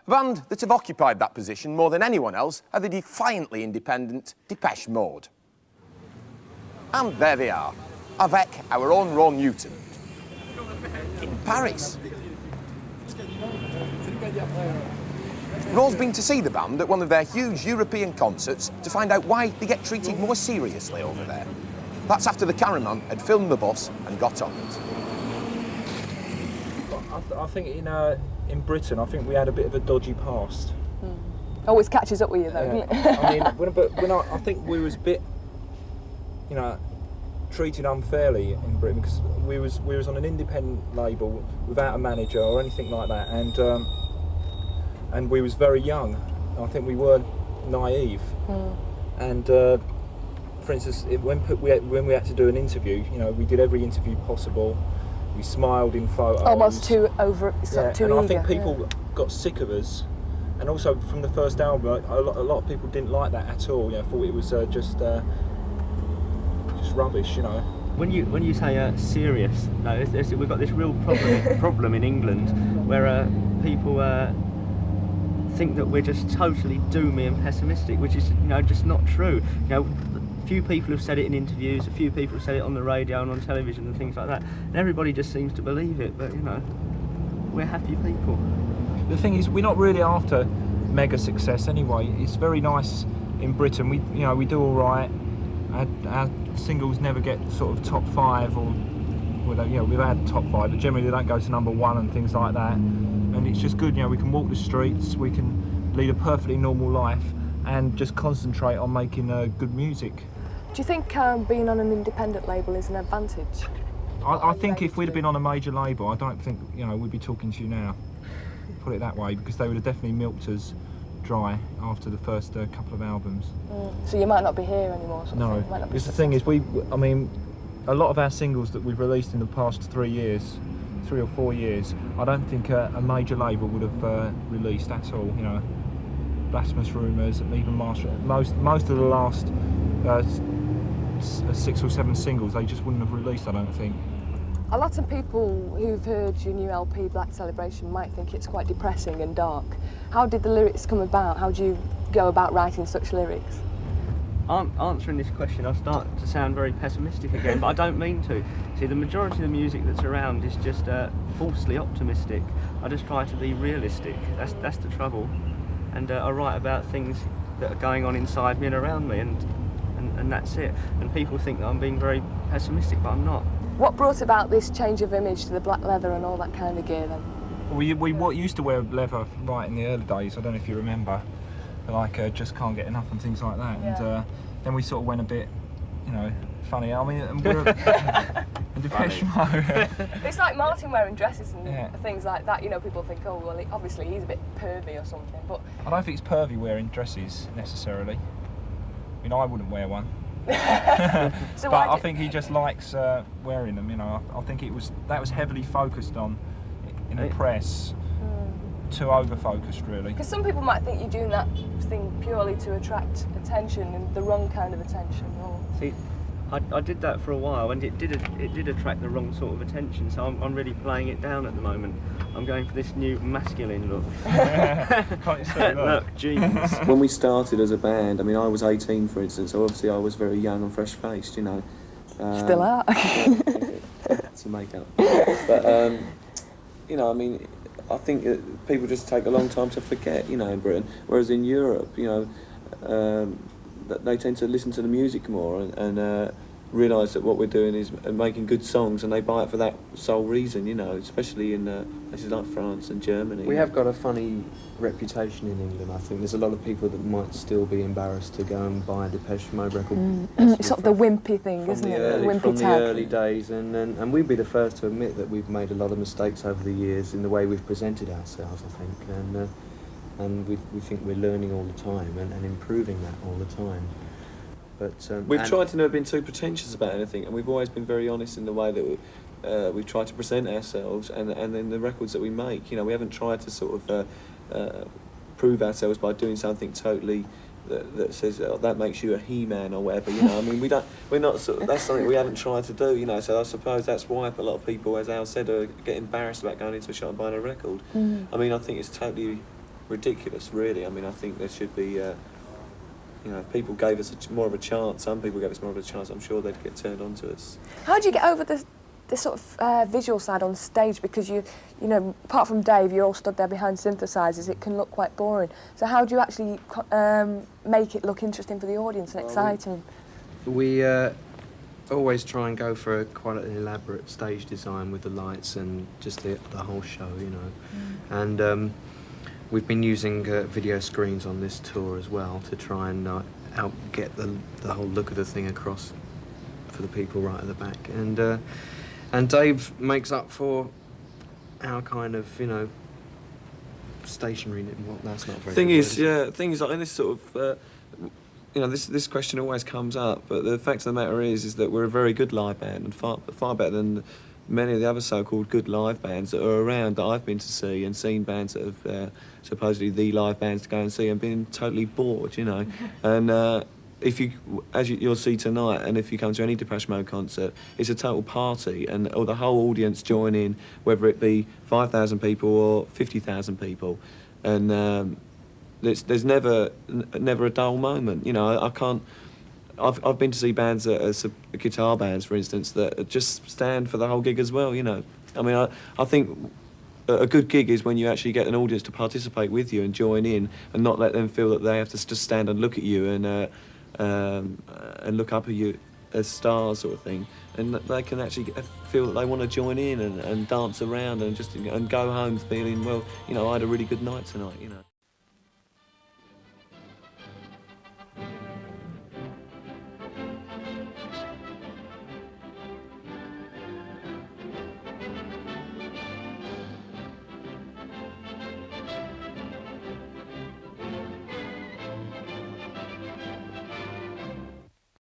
A band that have occupied that position more than anyone else are the defiantly independent Depeche Mode. And there they are, avec our own Ron Newton, in Paris. Ro's been to see the band at one of their huge European concerts to find out why they get treated more seriously over there. That's after the cameraman had filmed the bus and got on it. I think in Britain, I think we had a bit of a dodgy past. Always catches up with you, though, doesn't it? I mean, I think we was a bit, treated unfairly in Britain because we was on an independent label without a manager or anything like that, and we was very young. I think we were naive, and for instance, when we had to do an interview, we did every interview possible. We smiled in photos. Almost too over, too eager. I think people got sick of us, and also from the first album, a lot of people didn't like that at all. Thought it was just rubbish. When you say serious, no, we've got this real problem in England where people think that we're just totally doomy and pessimistic, which is just not true. A few people have said it in interviews, a few people have said it on the radio and on television and things like that, and everybody just seems to believe it, but we're happy people. The thing is, we're not really after mega success anyway. It's very nice in Britain. We do all right. Our singles never get sort of top 5 or we've had top 5, but generally they don't go to number 1 and things like that. And it's just good, we can walk the streets, we can lead a perfectly normal life and just concentrate on making good music. Do you think being on an independent label is an advantage? I think if we'd have been on a major label, I don't think we'd be talking to you now. Put it that way, because they would have definitely milked us dry after the first couple of albums. So you might not be here anymore. No, because the thing is, a lot of our singles that we've released in the past 3 or 4 years, I don't think a major label would have released at all. Blasphemous Rumours, even most of the last 6 or 7 singles they just wouldn't have released, I don't think. A lot of people who've heard your new LP, Black Celebration, might think it's quite depressing and dark. How did the lyrics come about? How do you go about writing such lyrics? Answering this question, I start to sound very pessimistic again, but I don't mean to. See, the majority of the music that's around is just falsely optimistic. I just try to be realistic. That's the trouble. And I write about things that are going on inside me and around me, and that's it. And people think that I'm being very pessimistic, but I'm not. What brought about this change of image to the black leather and all that kind of gear then? We used to wear leather right in the early days, I don't know if you remember, like Just Can't Get Enough and things like that. Yeah. And then we sort of went a bit, funny. I mean, and we're Depeche Mode. It's like Martin wearing dresses and things like that. People think, oh, well, obviously he's a bit pervy or something, but... I don't think it's pervy wearing dresses, necessarily. I wouldn't wear one. So but I think he just likes wearing them, I think that was heavily focused on in the press, too over-focused, really. Because some people might think you're doing that thing purely to attract attention, and the wrong kind of attention. See, I did that for a while, and it did attract the wrong sort of attention. So I'm really playing it down at the moment. I'm going for this new masculine look. Can't you say that? Look, jeans. When we started as a band, I was 18, for instance, so obviously I was very young and fresh-faced, Still are. To make up. But, I think that people just take a long time to forget, in Britain, whereas in Europe, they tend to listen to the music more and realise that what we're doing is making good songs, and they buy it for that sole reason, especially in places like France and Germany. We have got a funny reputation in England, I think. There's a lot of people that might still be embarrassed to go and buy a Depeche Mode record. It's sort of the wimpy thing, isn't it? The wimpy from tag. the early days, and we'd be the first to admit that we've made a lot of mistakes over the years in the way we've presented ourselves, I think, and we think we're learning all the time and improving that all the time. But we've tried to never been too pretentious about anything, and we've always been very honest in the way that we've tried to present ourselves, and then the records that we make. We haven't tried to sort of prove ourselves by doing something totally that says that makes you a he-man or whatever. We're not sort of, that's something we haven't tried to do. So I suppose that's why a lot of people, as Al said, get embarrassed about going into a shop and buying a record. I think it's totally ridiculous, really. I mean, I think there should be, you know, if people gave us more of a chance, some people gave us more of a chance, I'm sure they'd get turned on to us. How do you get over the sort of visual side on stage? Because you know, apart from Dave, you're all stood there behind synthesizers. It can look quite boring. So how do you actually make it look interesting for the audience and exciting? We always try and go for quite an elaborate stage design with the lights and just the whole show, you know. And we've been using video screens on this tour as well to try and get the whole look of the thing across for the people right at the back. And Dave makes up for our kind of, you know, stationary. Well, that's not very. Thing is, like in this sort of, you know, this question always comes up. But the fact of the matter is that we're a very good live band, and far better than many of the other so-called good live bands that are around that I've been to see, and seen bands that have supposedly the live bands to go and see and been totally bored, you know. And if you, as you'll see tonight, and if you come to any Depeche Mode concert, it's a total party, and the whole audience join in, whether it be 5,000 people or 50,000 people, and there's never a dull moment. You know, I can't. I've been to see bands, guitar bands, for instance, that just stand for the whole gig as well. You know, I mean, I think a good gig is when you actually get an audience to participate with you and join in, and not let them feel that they have to just stand and look at you and look up at you as stars, sort of thing, and they can actually feel that they want to join in and dance around and go home feeling, well, you know, I had a really good night tonight, you know.